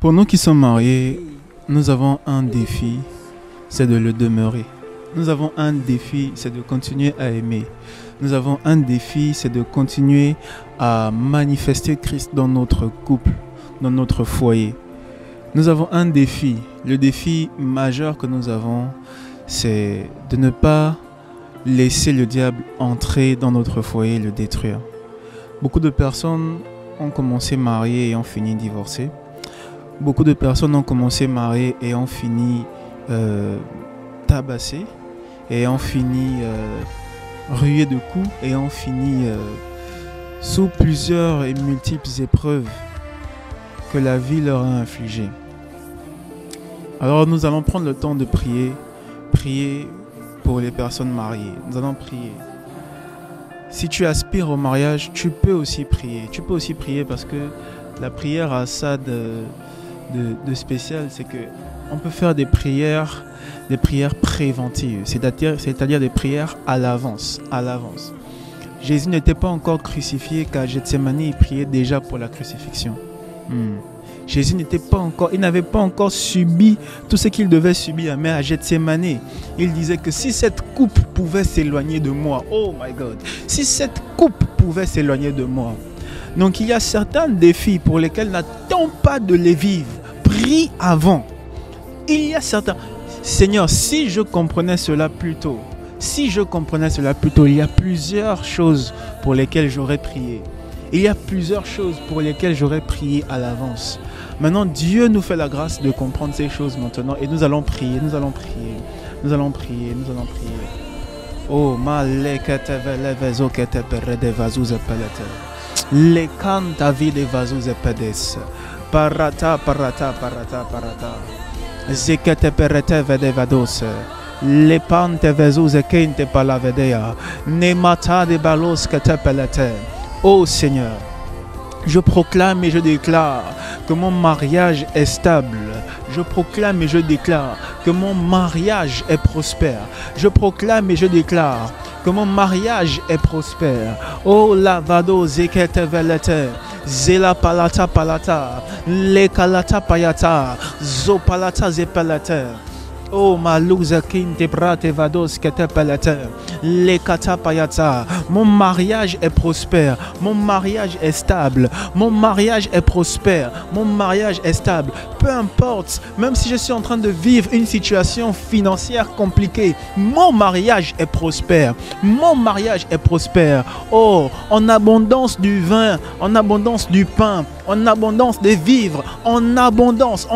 Pour nous qui sommes mariés, nous avons un défi, c'est de le demeurer. Nous avons un défi, c'est de continuer à aimer. Nous avons un défi, c'est de continuer à manifester Christ dans notre couple, dans notre foyer. Nous avons un défi. Le défi majeur que nous avons, c'est de ne pas laisser le diable entrer dans notre foyer et le détruire. Beaucoup de personnes ont commencé mariées et ont fini divorcées. Beaucoup de personnes ont commencé mariées et ont fini tabassées et ont fini ruées de coups et ont fini sous plusieurs et multiples épreuves que la vie leur a infligées. Alors nous allons prendre le temps de prier pour les personnes mariées. Nous allons prier. Si tu aspires au mariage, tu peux aussi prier. Tu peux aussi prier parce que la prière a ça de spécial, c'est que on peut faire des prières préventives, c'est-à-dire des prières à l'avance. Jésus n'était pas encore crucifié qu'à Gethsémani, il priait déjà pour la crucifixion. Jésus n'avait pas encore subi tout ce qu'il devait subir, mais à Gethsémani, il disait que si cette coupe pouvait s'éloigner de moi, oh my God, si cette coupe pouvait s'éloigner de moi. Donc il y a certains défis pour lesquels n'attends pas de les vivre, prie avant. Il y a certains, Seigneur, si je comprenais cela plus tôt, il y a plusieurs choses pour lesquelles j'aurais prié. Il y a plusieurs choses pour lesquelles j'aurais prié à l'avance. Maintenant, Dieu nous fait la grâce de comprendre ces choses maintenant et nous allons prier. Oh, malekata velevezo kete perede vazouze pelete. Le canta vide vazouze pedes. Parata. Zekete perete vede vadose. Le pante vazouze kente palavedea. Ne mata de balos kete pelete. Oh Seigneur, je proclame et je déclare que mon mariage est stable. Je proclame et je déclare que mon mariage est prospère. Je proclame et je déclare que mon mariage est prospère. Oh lavado zekete velete. Zela palata palata. Le kalata payata. Zo palata zepalata. Oh malouza kinte brate vados ketepelete le katapayata. Mon mariage est prospère, mon mariage est stable, mon mariage est prospère, mon mariage est stable. Peu importe, même si je suis en train de vivre une situation financière compliquée, mon mariage est prospère, mon mariage est prospère. Oh, en abondance du vin, en abondance du pain, en abondance des vivres, en abondance,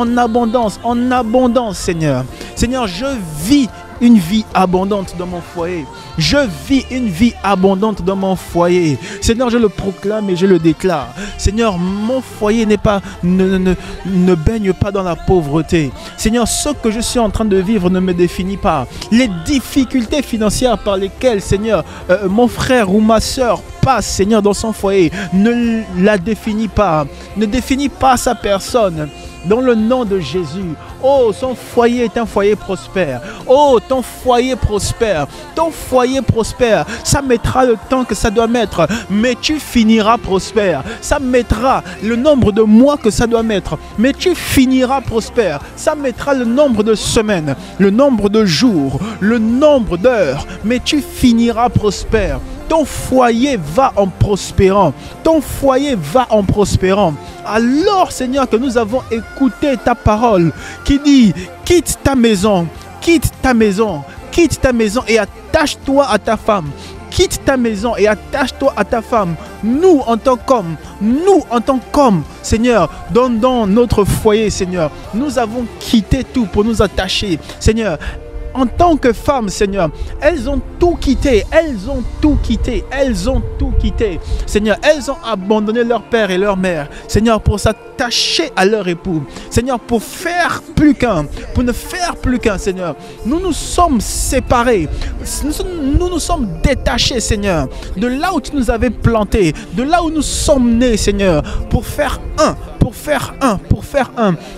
Seigneur. Seigneur, je vis une vie abondante dans mon foyer. Je vis une vie abondante dans mon foyer. Seigneur, je le proclame et je le déclare. Seigneur, mon foyer ne baigne pas dans la pauvreté. Seigneur, ce que je suis en train de vivre ne me définit pas. Les difficultés financières par lesquelles, Seigneur, mon frère ou ma soeur passe, Seigneur, dans son foyer, ne la définit pas. Ne définit pas sa personne. Dans le nom de Jésus. Oh, son foyer est un foyer prospère. Oh, ton foyer prospère. Ton foyer prospère. Ça mettra le temps que ça doit mettre. Mais tu finiras prospère. Ça mettra le nombre de mois que ça doit mettre. Mais tu finiras prospère. Ça mettra le nombre de semaines, le nombre de jours, le nombre d'heures. Mais tu finiras prospère. Ton foyer va en prospérant. Ton foyer va en prospérant. Alors, Seigneur, que nous avons écouté ta parole qui dit, quitte ta maison et attache-toi à ta femme. Quitte ta maison et attache-toi à ta femme. Nous, en tant qu'hommes, Seigneur, dans notre foyer, Seigneur, nous avons quitté tout pour nous attacher. Seigneur, en tant que femmes, Seigneur, elles ont tout quitté. Seigneur, elles ont abandonné leur père et leur mère. Seigneur, pour s'attacher à leur époux. Seigneur, pour ne faire plus qu'un, Seigneur. Nous nous sommes séparés. Nous nous sommes détachés, Seigneur, de là où tu nous avais plantés, de là où nous sommes nés, Seigneur, pour faire un.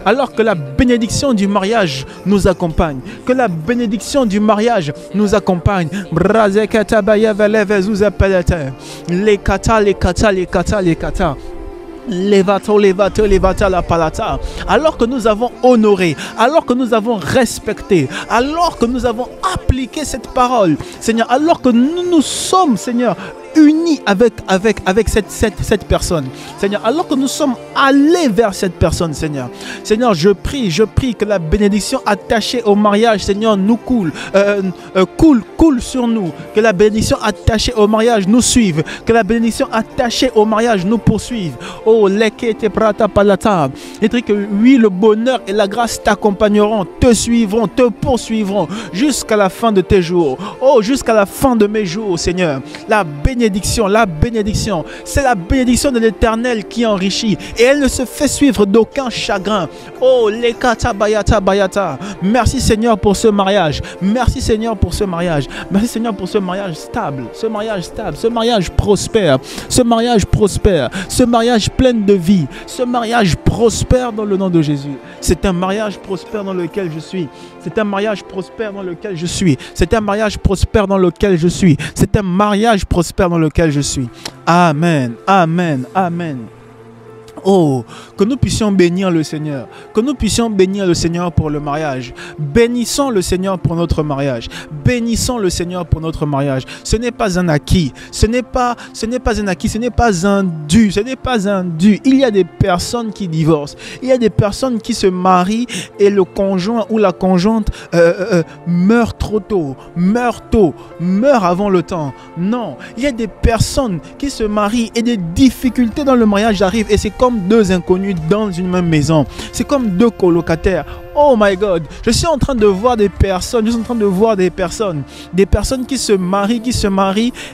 Alors que la bénédiction du mariage nous accompagne. Que la bénédiction du mariage nous accompagne. Les kata. Levato, levato, levata la palata. Alors que nous avons honoré, alors que nous avons respecté, alors que nous avons appliqué cette parole, Seigneur, alors que nous sommes, Seigneur, unis avec cette personne, Seigneur, alors que nous sommes allés vers cette personne, Seigneur. Seigneur, je prie que la bénédiction attachée au mariage, Seigneur, nous coule sur nous, que la bénédiction attachée au mariage nous suive, que la bénédiction attachée au mariage nous poursuive. Oh, lekete prata palata. Et que oui, le bonheur et la grâce t'accompagneront, te suivront, te poursuivront jusqu'à la fin de tes jours. Oh, jusqu'à la fin de mes jours, Seigneur. La bénédiction, c'est la bénédiction de l'Éternel qui enrichit et elle ne se fait suivre d'aucun chagrin. Oh, lekata bayata bayata. Merci Seigneur pour ce mariage. Merci Seigneur pour ce mariage. Merci Seigneur pour ce mariage stable, ce mariage prospère, ce mariage plein de vie, ce mariage prospère dans le nom de Jésus. C'est un mariage prospère dans lequel je suis. C'est un mariage prospère dans lequel je suis. C'est un mariage prospère dans lequel je suis. C'est un mariage prospère dans lequel je suis. Amen, amen, amen. Oh, que nous puissions bénir le Seigneur. Que nous puissions bénir le Seigneur pour le mariage. Bénissons le Seigneur pour notre mariage. Bénissons le Seigneur pour notre mariage. Ce n'est pas un acquis. Ce n'est pas un acquis. Ce n'est pas un dû. Ce n'est pas un dû. Il y a des personnes qui divorcent. Il y a des personnes qui se marient et le conjoint ou la conjointe meurt trop tôt. Meurt avant le temps. Non. Il y a des personnes qui se marient et des difficultés dans le mariage arrivent et c'est comme deux inconnus dans une même maison. C'est comme deux colocataires. Oh my God, je suis en train de voir des personnes, des personnes qui se marient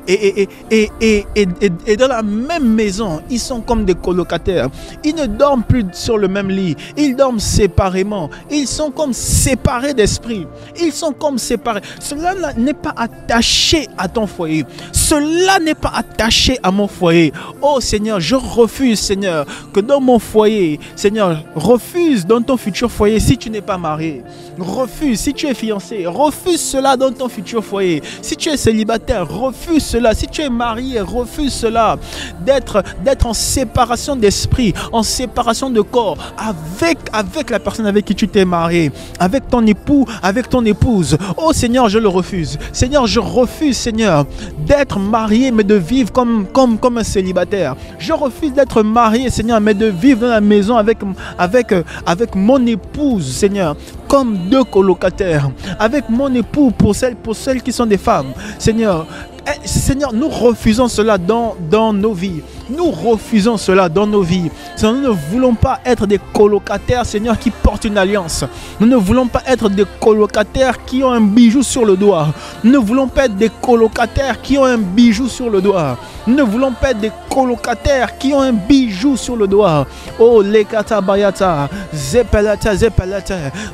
et dans la même maison, ils sont comme des colocataires. Ils ne dorment plus sur le même lit, ils dorment séparément, ils sont comme séparés d'esprit, ils sont comme séparés. Cela n'est pas attaché à ton foyer, cela n'est pas attaché à mon foyer. Oh Seigneur, je refuse Seigneur, que dans mon foyer, Seigneur, refuse dans ton futur foyer si tu n'es pas marié. Refuse si tu es fiancé, refuse cela dans ton futur foyer. Si tu es célibataire, refuse cela. Si tu es marié, refuse cela. D'être en séparation d'esprit, en séparation de corps avec la personne avec qui tu t'es marié, avec ton époux, avec ton épouse. Oh Seigneur, je le refuse. Seigneur, je refuse Seigneur d'être marié mais de vivre comme un célibataire. Je refuse d'être marié Seigneur mais de vivre dans la maison avec mon épouse Seigneur, comme deux colocataires, avec mon époux pour celles qui sont des femmes. Seigneur, nous refusons cela dans nos vies. Nous refusons cela dans nos vies. Seigneur, nous ne voulons pas être des colocataires, Seigneur, qui portent une alliance. Nous ne voulons pas être des colocataires qui ont un bijou sur le doigt. Nous ne voulons pas être des colocataires qui ont un bijou sur le doigt. Nous ne voulons pas être des colocataires qui ont un bijou sur le doigt. Oh, lekata bayata, zepelata,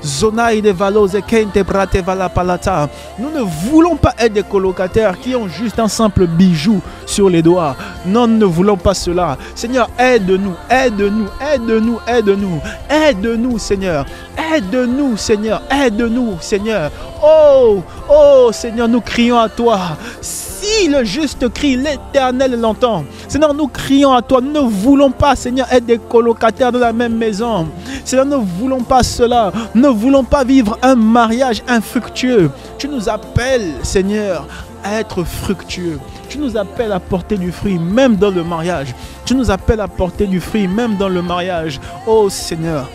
zonaï de valo, zekente brate vala palata. Nous ne voulons pas être des colocataires qui ont juste un simple bijou sur les doigts. Non, nous ne voulons pas cela. Seigneur, aide-nous, aide-nous, aide-nous, aide-nous, aide-nous, Seigneur. Aide-nous, Seigneur, aide-nous, Seigneur. Oh, oh, Seigneur, nous crions à toi. Si le juste crie, l'Éternel l'entend. Seigneur, nous crions à toi. Nous ne voulons pas, Seigneur, être des colocataires de la même maison. Seigneur, nous ne voulons pas cela. Nous ne voulons pas vivre un mariage infructueux. Tu nous appelles, Seigneur, à être fructueux. Tu nous appelles à porter du fruit même dans le mariage. Tu nous appelles à porter du fruit même dans le mariage. Oh Seigneur,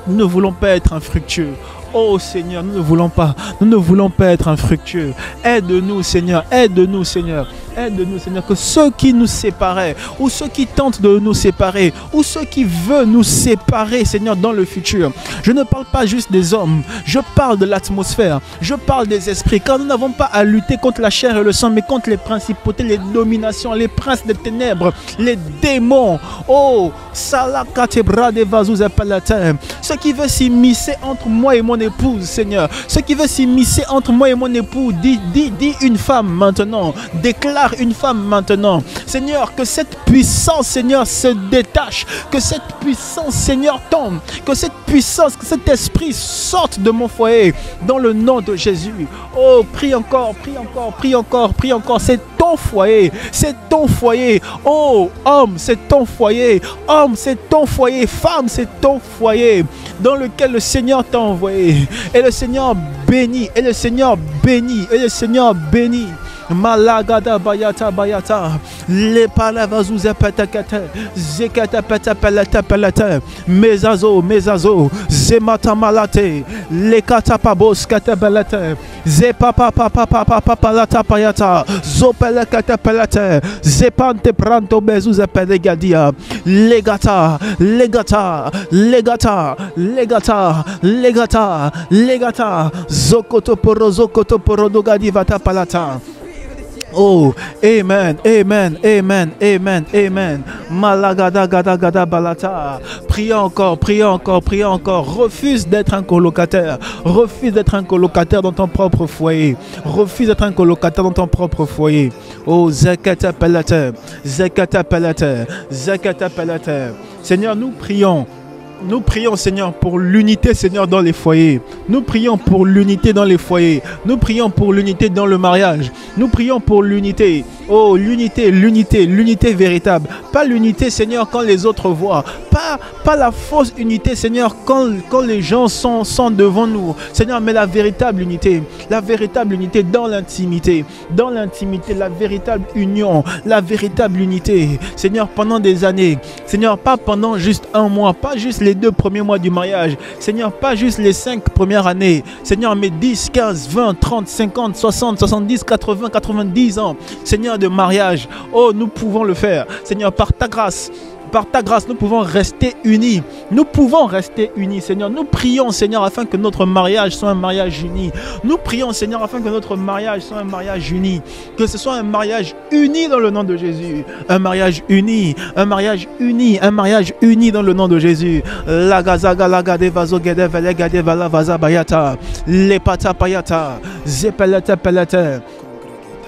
nous ne voulons pas être infructueux. Oh Seigneur, nous ne voulons pas être infructueux. Aide-nous Seigneur, aide-nous Seigneur. Aide-nous Seigneur, que ceux qui nous séparaient, ou ceux qui tentent de nous séparer, ou ceux qui veulent nous séparer Seigneur dans le futur. Je ne parle pas juste des hommes, je parle de l'atmosphère, je parle des esprits. Car nous n'avons pas à lutter contre la chair et le sang, mais contre les principautés, les dominations, les princes des ténèbres, les démons. Oh, salakatebra de vazuz epalatem. Ce qui veut s'immiscer entre moi et mon épouse, Seigneur. Ce qui veut s'immiscer entre moi et mon époux, dis une femme maintenant. Déclare vers une femme maintenant. Seigneur, que cette puissance, Seigneur, se détache. Que cette puissance, Seigneur, tombe. Que cette puissance, que cet esprit sorte de mon foyer. Dans le nom de Jésus. Oh, prie encore, prie encore, prie encore, prie encore. C'est ton foyer. C'est ton foyer. Oh, homme, c'est ton foyer. Homme, c'est ton foyer. Femme, c'est ton foyer. Dans lequel le Seigneur t'a envoyé. Et le Seigneur bénit. Et le Seigneur bénit. Et le Seigneur bénit. Malagada bayata bayata le palavazouza patakata zekata patapalata palata mezazo zemata malate le katapabos katabalata zepapa papa papa papalata payata zopela katapalata zepante pranto bezuza pedegadia legata zokoto poro dogadi vata palata. Oh, amen, amen, amen, amen, amen. Malagada gada gada balata. Prie encore, prie encore, prie encore. Refuse d'être un colocataire. Refuse d'être un colocataire dans ton propre foyer. Refuse d'être un colocataire dans ton propre foyer. Oh, zakata palata, zakata palata, zakata palata. Seigneur, nous prions. Nous prions, Seigneur, pour l'unité, Seigneur, dans les foyers. Nous prions pour l'unité dans les foyers. Nous prions pour l'unité dans le mariage. Nous prions pour l'unité. Oh, l'unité, l'unité, l'unité véritable. Pas l'unité, Seigneur, quand les autres voient. Pas la fausse unité, Seigneur, quand les gens sont devant nous. Seigneur, mais la véritable unité. La véritable unité dans l'intimité. Dans l'intimité, la véritable union. La véritable unité. Seigneur, pendant des années. Seigneur, pas pendant juste un mois. Pas juste les 2 premiers mois du mariage. Seigneur, pas juste les 5 premières années. Seigneur, mais 10, 15, 20, 30, 50, 60, 70, 80, 90 ans. Seigneur, de mariage. Oh, nous pouvons le faire. Seigneur, par ta grâce. Par ta grâce, nous pouvons rester unis. Nous pouvons rester unis, Seigneur. Nous prions, Seigneur, afin que notre mariage soit un mariage uni. Nous prions, Seigneur, afin que notre mariage soit un mariage uni. Que ce soit un mariage uni dans le nom de Jésus. Un mariage uni. Un mariage uni. Un mariage uni dans le nom de Jésus. Lagazaga lagade vazo gede vele gade vala vaza bayata. Lepata payata. Zepelete pelete.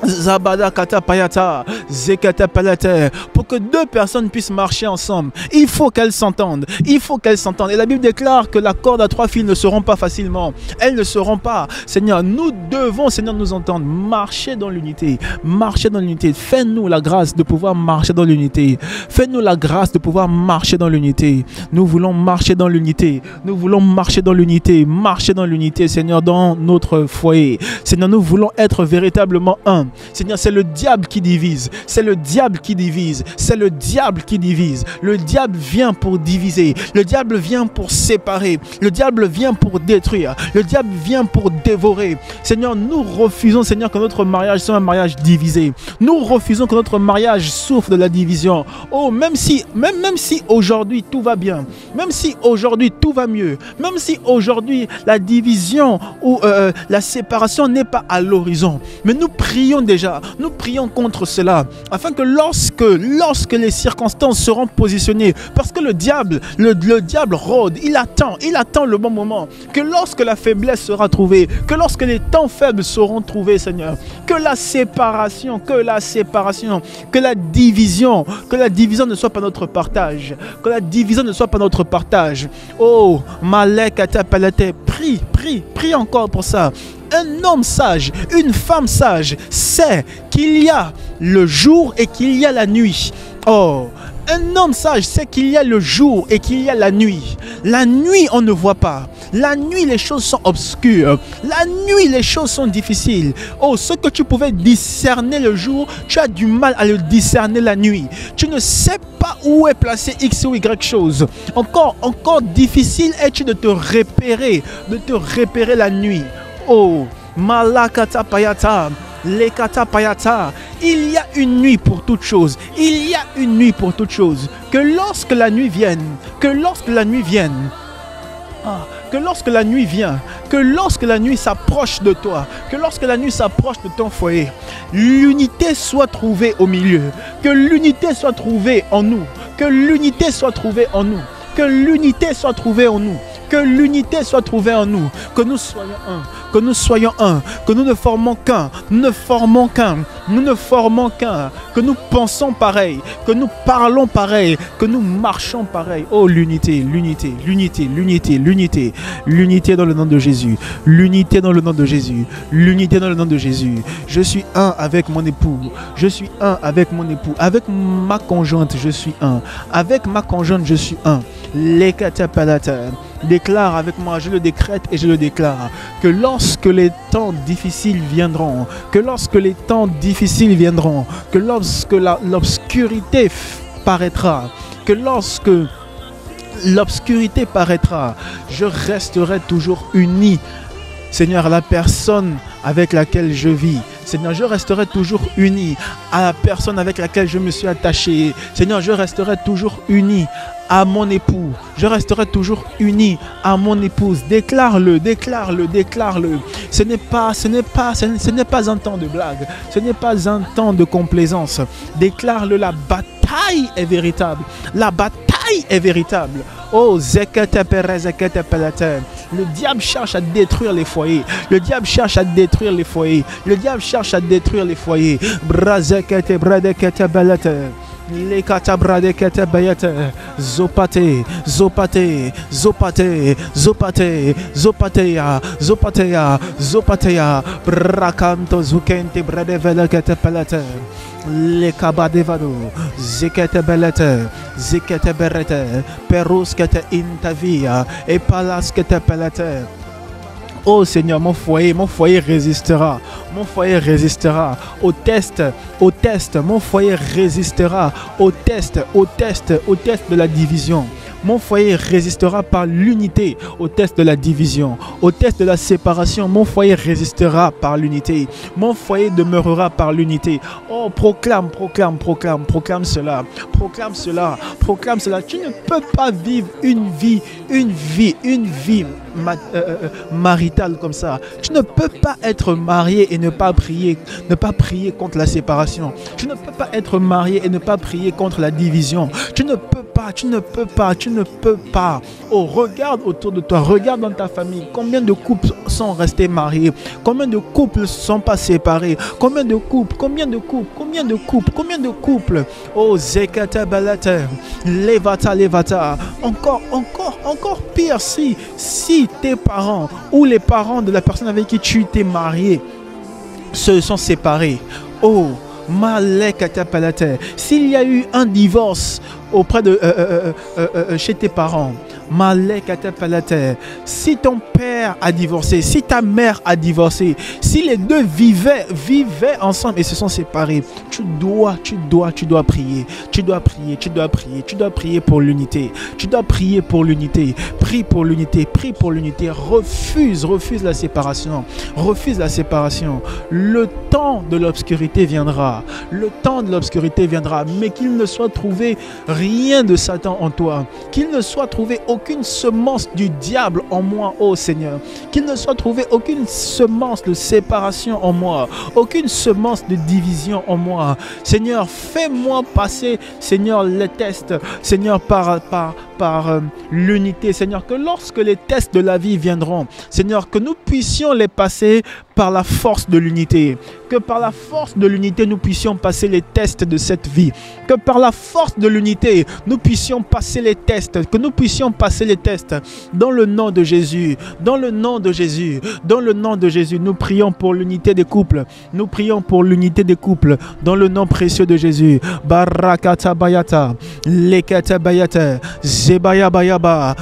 Zabada kata payata, zekata palata. Pour que 2 personnes puissent marcher ensemble, il faut qu'elles s'entendent. Il faut qu'elles s'entendent. Et la Bible déclare que la corde à 3 fils ne seront pas facilement. Elles ne seront pas. Seigneur, nous devons, Seigneur, nous entendre. Marcher dans l'unité. Marcher dans l'unité. Fais-nous la grâce de pouvoir marcher dans l'unité. Fais-nous la grâce de pouvoir marcher dans l'unité. Nous voulons marcher dans l'unité. Nous voulons marcher dans l'unité. Marcher dans l'unité, Seigneur, dans notre foyer. Seigneur, nous voulons être véritablement un. Seigneur, c'est le diable qui divise. C'est le diable qui divise. C'est le diable qui divise. Le diable vient pour diviser. Le diable vient pour séparer. Le diable vient pour détruire. Le diable vient pour dévorer. Seigneur, nous refusons, Seigneur, que notre mariage soit un mariage divisé. Nous refusons que notre mariage souffre de la division. Oh, même si aujourd'hui tout va bien, même si aujourd'hui tout va mieux, même si aujourd'hui la division ou la séparation n'est pas à l'horizon, mais nous prions déjà, nous prions contre cela, afin que lorsque les circonstances seront positionnées, parce que le diable rôde, il attend le bon moment, que lorsque la faiblesse sera trouvée, que lorsque les temps faibles seront trouvés, Seigneur, que la séparation, que la division ne soit pas notre partage, que la division ne soit pas notre partage. Oh, Malek Atapalate, prie encore pour ça. Un homme sage, une femme sage sait qu'il y a le jour et qu'il y a la nuit. Oh, un homme sage sait qu'il y a le jour et qu'il y a la nuit. La nuit, on ne voit pas. La nuit, les choses sont obscures. La nuit, les choses sont difficiles. Oh, ce que tu pouvais discerner le jour, tu as du mal à le discerner la nuit. Tu ne sais pas où est placé X ou Y chose. Encore difficile est-il de te repérer la nuit. Oh, Malakata Payata, Lekata Payata. Il y a une nuit pour toute chose. Il y a une nuit pour toute chose. Que lorsque la nuit vienne, que lorsque la nuit vient, que lorsque la nuit s'approche de toi, que lorsque la nuit s'approche de ton foyer, l'unité soit trouvée au milieu, que l'unité soit trouvée en nous, que l'unité soit trouvée en nous. Que l'unité soit trouvée en nous. Que l'unité soit trouvée en nous. Que nous soyons un. Que nous soyons un. Que nous ne formons qu'un. Nous ne formons qu'un. Nous ne formons qu'un. Que nous pensons pareil. Que nous parlons pareil. Que nous marchons pareil. Oh, l'unité, l'unité, l'unité, l'unité, l'unité. L'unité dans le nom de Jésus. L'unité dans le nom de Jésus. L'unité dans le nom de Jésus. Je suis un avec mon époux. Je suis un avec mon époux. Avec ma conjointe, je suis un. Avec ma conjointe, je suis un. Les catapalata. Déclare avec moi, je le décrète et je le déclare, que lorsque les temps difficiles viendront, que lorsque les temps difficiles viendront, que lorsque l'obscurité paraîtra, que lorsque l'obscurité paraîtra, je resterai toujours uni, Seigneur, à la personne avec laquelle je vis. Seigneur, je resterai toujours uni à la personne avec laquelle je me suis attaché. Seigneur, je resterai toujours uni à mon époux. Je resterai toujours uni à mon épouse. Déclare-le, déclare-le, déclare-le. Ce n'est pas un temps de blague. Ce n'est pas un temps de complaisance. Déclare-le, la bataille est véritable. La bataille est véritable. Oh, le diable cherche à détruire les foyers. Le diable cherche à détruire les foyers. Le diable cherche à détruire les foyers. Les katabrade katabayate, zopate, zopate, zopate, zopate, zopatea, zopatea, zopatea, bracanto zukente bradevela katapalate, les kabadevado, zekete belete, zekete berete, peruskete intavia, et palaskete pelete. Oh Seigneur, mon foyer résistera. Mon foyer résistera au test, mon foyer résistera au test de la division. Mon foyer résistera par l'unité au test de la division, au test de la séparation. Mon foyer résistera par l'unité. Mon foyer demeurera par l'unité. Oh, proclame cela. Proclame cela. Proclame cela. Tu ne peux pas vivre une vie maritale comme ça. Tu ne peux pas être marié et ne pas prier contre la séparation. Tu ne peux pas être marié et ne pas prier contre la division. Tu ne peux pas. Oh, regarde autour de toi, regarde dans ta famille. Combien de couples sont restés mariés? Combien de couples ne sont pas séparés? Combien de couples? Oh, zekata balata, levata. Encore pire si tes parents ou les parents de la personne avec qui tu t'es marié se sont séparés. Oh, s'il y a eu un divorce auprès de chez tes parents, si ton père a divorcé, si ta mère a divorcé, si les deux vivaient ensemble et se sont séparés, tu dois prier. Tu dois prier pour l'unité. Prie pour l'unité. Refuse la séparation. Le temps de l'obscurité viendra. Mais qu'il ne soit trouvé rien de Satan en toi. Qu'il ne soit trouvé aucune semence du diable en moi, ô Seigneur. Qu'il ne soit trouvé aucune semence de séparation en moi. Aucune semence de division en moi. Seigneur, fais-moi passer, Seigneur, les tests. Seigneur, par l'unité. Seigneur, que lorsque les tests de la vie viendront, Seigneur, que nous puissions les passer par la force de l'unité. Que par la force de l'unité, nous puissions passer les tests de cette vie. Que par la force de l'unité, nous puissions passer les tests. Que nous puissions passer les tests. Dans le nom de Jésus. Dans le nom de Jésus. Nous prions pour l'unité des couples. Dans le nom précieux de Jésus. Barakata bayata. Lekata bayata. Zebaya bayaba.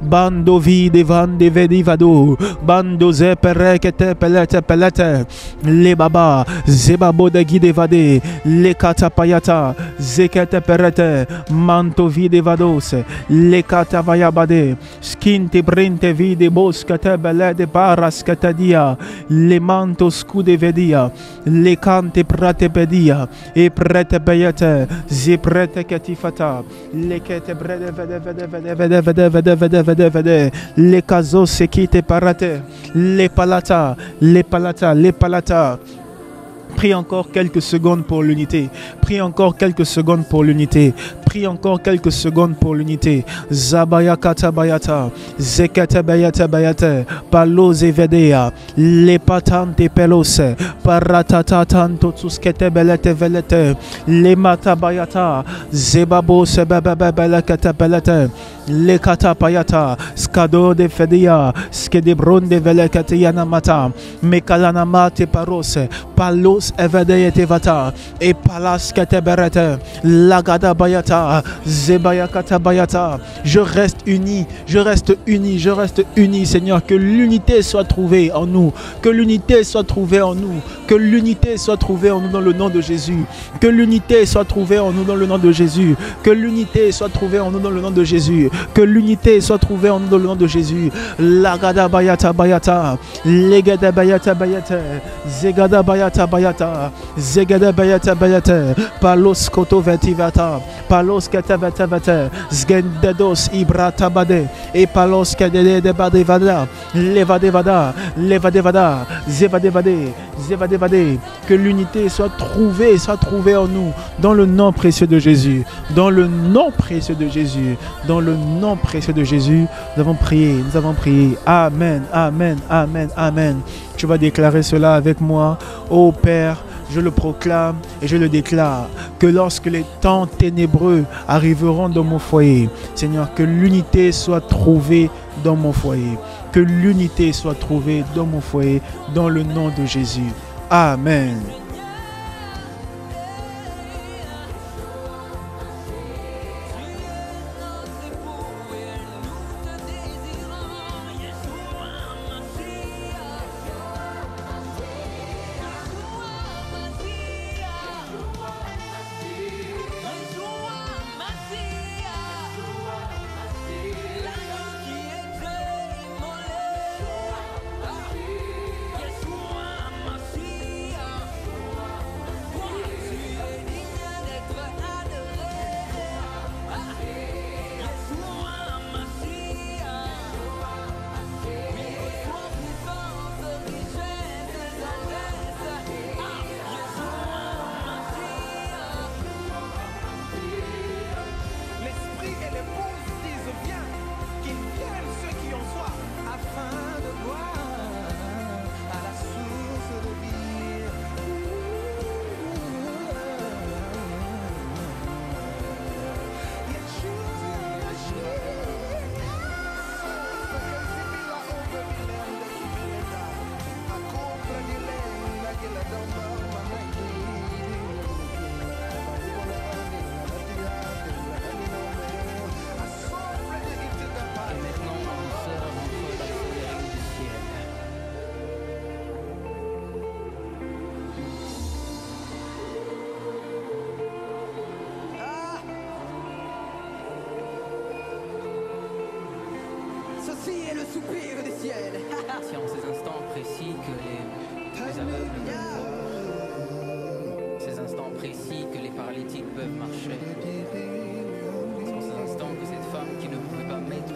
Bando vide vande vedivado. Bando zeperekete pelete. Le baba. Zebabo de guidevade. Le katapayata. Zekete perete. Manto vide vados. Le katavayabade. Skinte brinte vide boskate belede baraskatadia. Le manto scude vedia. Le cante prate pedia. E prete peyete. Zeprete katifata. Le kete brede vede. Le caso se quite parate. Le palata. Prie encore quelques secondes pour l'unité. Prie encore quelques secondes pour l'unité. Prie encore quelques secondes pour l'unité. Zabayakata bayata. Zekata bayata bayata. Palo zevedea. Le patante pelose. Paratatatanto tuskete belete velete. Le mata bayata. Zebabo sebebebelekete belete. Le katapayata. Skado de fedia. Skedebron de velekete yanamata. Mekalana mate parose. Palos evedeyete vata. Et palas keteberete. Lagada bayata. Zebayakata bayata. Je reste uni, je reste uni, je reste uni, Seigneur. Que l'unité soit trouvée en nous. Que l'unité soit trouvée en nous. Que l'unité soit trouvée en nous dans le nom de Jésus. Que l'unité soit trouvée en nous dans le nom de Jésus. Que l'unité soit trouvée en nous dans le nom de Jésus. Que l'unité soit trouvée en nous dans le nom de Jésus. Lagada bayata bayata. Legada bayata bayata. Zegada bayata bayata. Zegada bayata bayata. Palos koto vetivata. Palos ketavata vata. Zgendedos ibrata bade. Et palos kedede de badevada. Levadevada. Levadevada. Zevadevade. Zevadevade. Que l'unité soit trouvée en nous. Dans le nom précieux de Jésus. Dans le nom précieux de Jésus. Dans le nom précieux de Jésus. Nous avons prié. Nous avons prié. Amen. Amen. Amen. Amen. Tu vas déclarer cela avec moi. Ô Père, je le proclame et je le déclare que lorsque les temps ténébreux arriveront dans mon foyer, Seigneur, que l'unité soit trouvée dans mon foyer. Que l'unité soit trouvée dans mon foyer, dans le nom de Jésus. Amen. C'est en ces instants précis que les aveugles peuvent, ces instants précis que les paralytiques peuvent marcher. C'est en ces instants que cette femme qui ne pouvait pas mettre